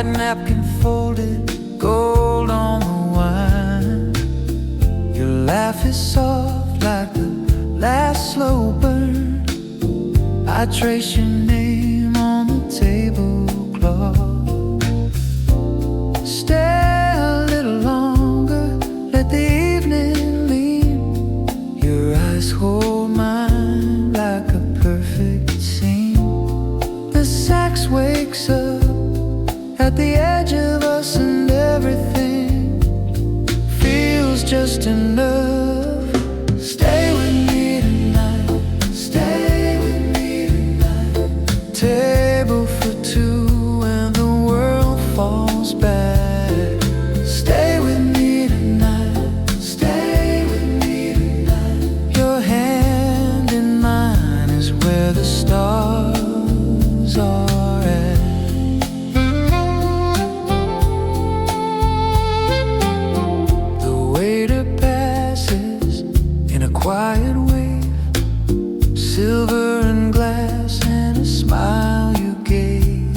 white napkin folded, gold on the wine. Your laugh is soft like the last slow burn. I trace your name on the tablecloth. Stay a little longer, let the evening lean. Your eyes hold mine like a perfect scene. The sax wakes up at the edge of us, and everything feels just enough. Stay with me tonight, stay with me tonight. Table for two and the world falls back. Stay with me tonight, stay with me tonight. Your hand in mine is where the stars are. Quiet wave, silver and glass, and a smile you gave.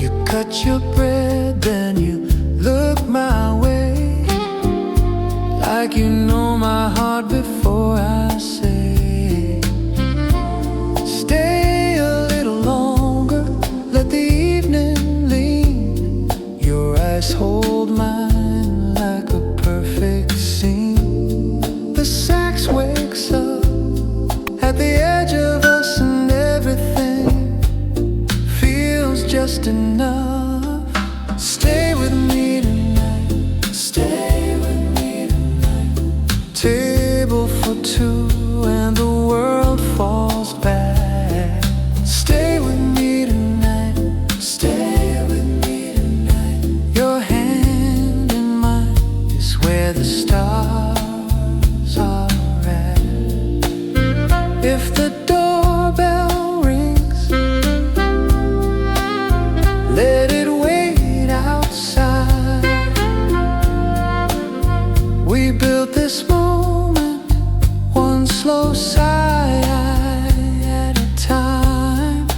You cut your bread, then you look my way, like you know my heart before I say. Stay a little longer, let the evening lean. Your eyes hold mine like a perfect scene. The sax wakes up at the edge of us, and everything feels just enough. Stay with me tonight, stay with me tonight. Table for two and the world falls back. Stay with me tonight, stay with me tonight. Your hand in mine is where the stars. If the doorbell rings, let it wait outside. We built this moment, one slow sigh at a time.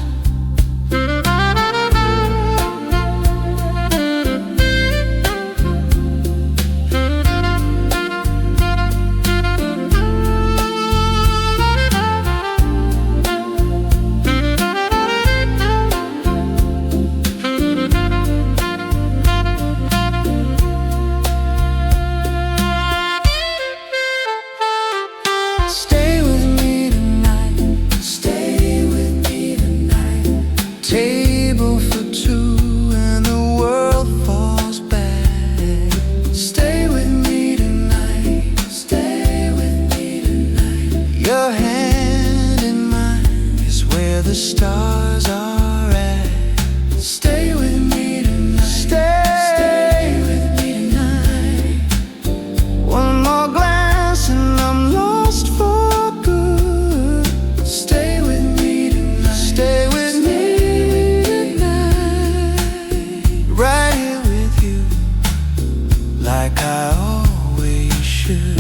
Stay with me tonight, stay with me tonight. Table for two and the world falls back. Stay with me tonight, stay with me tonight. Your hand in mine is where the stars are at. Stay with me tonight, stay with me tonight. One more glass and I'm lost for good. Stay with me tonight, stay with me tonight. Right here with you, like I always should.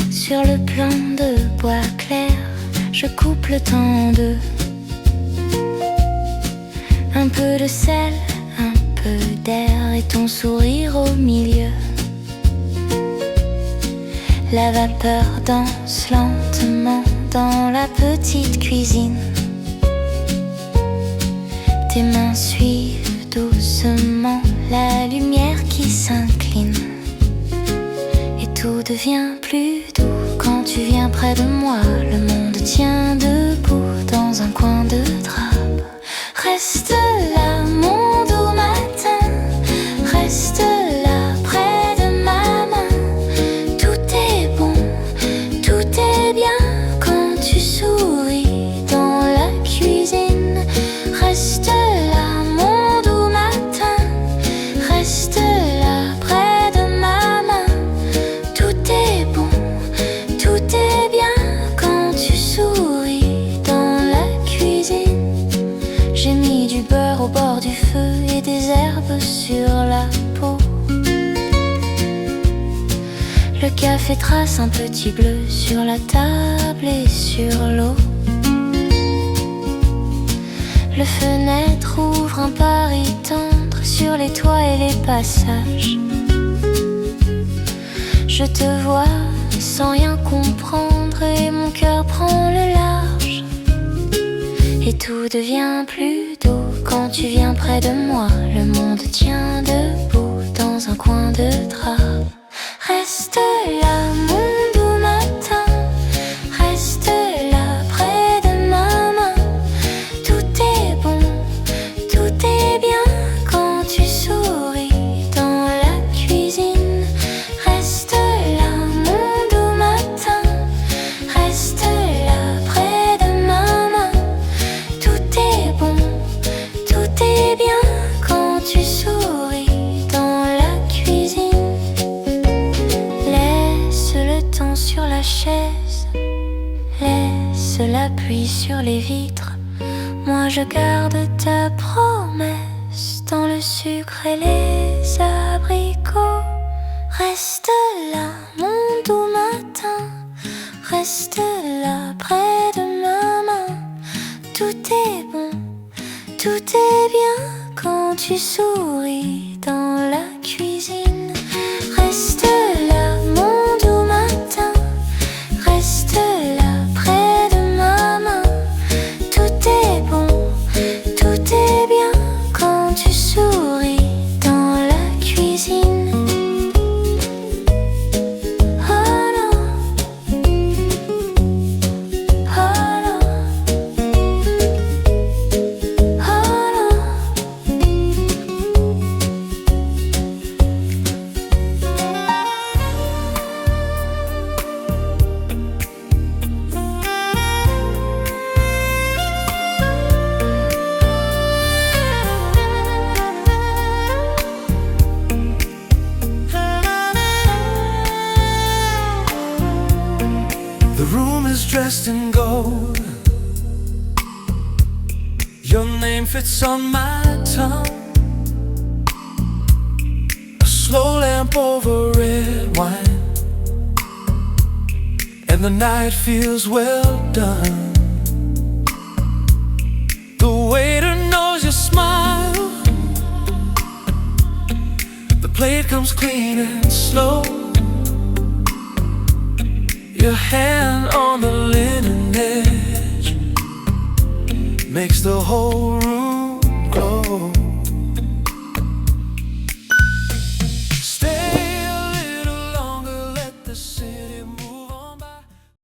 Sur le plan de bois clair, je coupe le temps en deux. Un peu de sel, un peu d'air et ton sourire au milieu. La vapeur danse lentement dans la petite cuisine. Tes mains suivent doucement la lumière qui s'incline. Et tout devient plus doux quand tu viens près de moi. Le monde tient debout dans un coin de drap. Reste là, mon doux matin. Reste là, près de ma main. Tout est bon, tout est bien. café trace un petit bleu sur la table et sur l'eau. Le fenêtre ouvre un Paris tendre sur les toits et les passages. Je te vois sans rien comprendre et mon cœur prend le large. Et tout devient plus doux quand tu viens près de moi. Le monde tient debout dans un coin de drap. Reste là, mon doux matin. Reste là, près de ma main. Tout est bon, tout est bien quand tu souris dans la cuisine. Reste là, mon doux matin. Reste là, près de ma main. Tout est bon, tout est bien quand tu souris dans la cuisine. Laisse le temps sur la chaise, laisse la pluie sur les vitres. Moi je garde ta promesse dans le sucre et les abricots. Reste là, mon doux matin. Reste là, près de ma main. Tout est bon, tout est bien quand tu souris dans la cuisine. Reste là, mon doux matin. Reste là, près de ma main. Tout est bon, tout est bien quand tu souris dans la cuisine. Oh non, oh non, oh non. The room is dressed in gold. Your name fits on my tongue. A slow lamp over red wine, and the night feels well done. The waiter knows your smile. The plate comes clean and slow. Your hand on the linen edge makes the whole